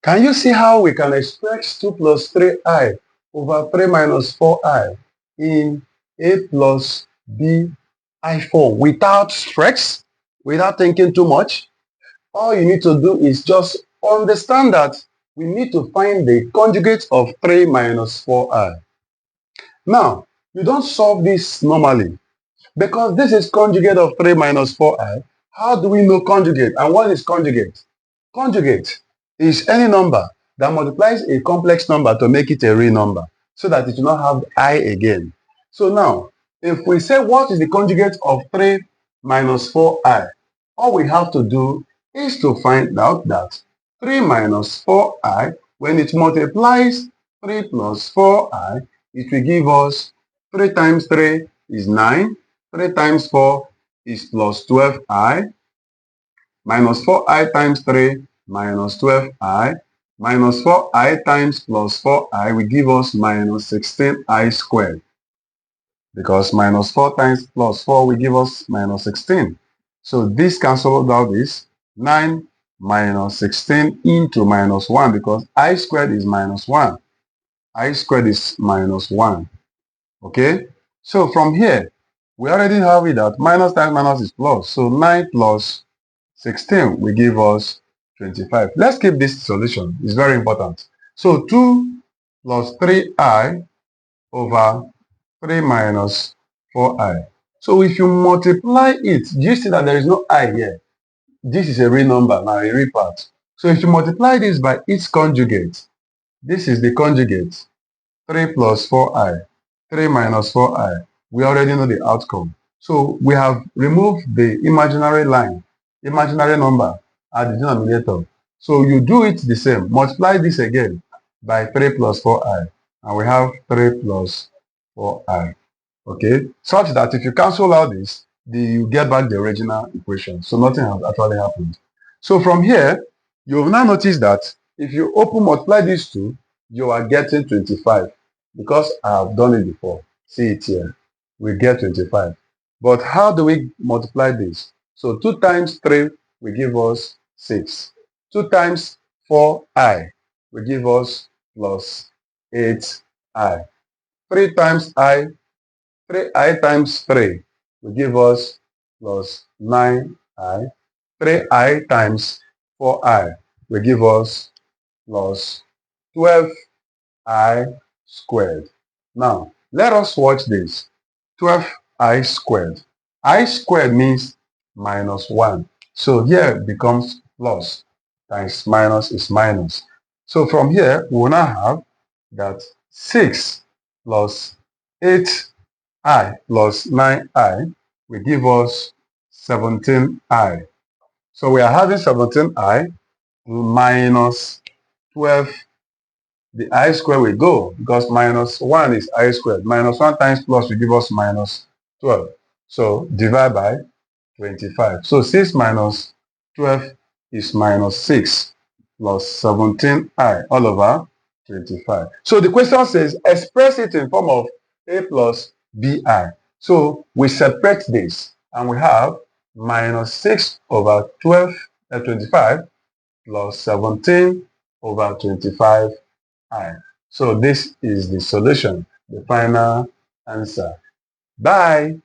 Can you see how we can express 2 plus 3i over 3 minus 4i in a plus bi form without stress, without thinking too much? All you need to do is just understand that we need to find the conjugate of 3 minus 4i. Now, you don't solve this normally because this is conjugate of 3 minus 4i. How do we know conjugate? And what is conjugate? Conjugate is any number that multiplies a complex number to make it a real number so that it will not have I again. So now, if we say what is the conjugate of 3 minus 4i, all we have to do is to find out that 3 minus 4i, when it multiplies 3 plus 4i, it will give us 3 times 3 is 9, 3 times 4 is plus 12i, minus 4i times 3 minus 12i, minus 4i times plus 4i will give us minus 16i squared. Because minus 4 times plus 4 will give us minus 16. So this cancels out this 9 minus 16 into minus 1 because I squared is minus 1. I squared is minus 1. Okay? So from here, we already have it that minus times minus is plus. So 9 plus 16 will give us 25. Let's keep this solution. It's very important. So 2 plus 3i over 3 minus 4i. So if you multiply it, do you see that there is no I here? This is a real number, now a real part. So if you multiply this by its conjugate, this is the conjugate, 3 plus 4i, 3 minus 4i. We already know the outcome. So we have removed the imaginary line, imaginary number at the denominator. So you do it the same. Multiply this again by 3 plus 4i. And we have 3 plus 4i. Okay? Such that if you cancel out this, you get back the original equation. So nothing has actually happened. So from here, you will now notice that if you multiply these two, you are getting 25. Because I have done it before. See it here. We get 25. But how do we multiply this? So 2 times 3 will give us 6. 2 times 4i will give us plus 8i. 3 times I, 3i times 3 will give us plus 9i. 3i times 4i will give us plus 12i squared. Now, let us watch this. 12i squared. I squared means minus 1. So here it becomes plus times minus is minus. So from here, we will now have that 6 plus 8i plus 9i will give us 17i. So we are having 17i minus 12. The I squared will go because minus 1 is I squared. Minus 1 times plus will give us minus 12. So divide by 25. So 6 minus 12 is minus 6 plus 17i all over 25. So the question says express it in form of a plus bi. So we separate this and we have minus 6 over 25 plus 17 over 25. So this is the solution, the final answer. Bye.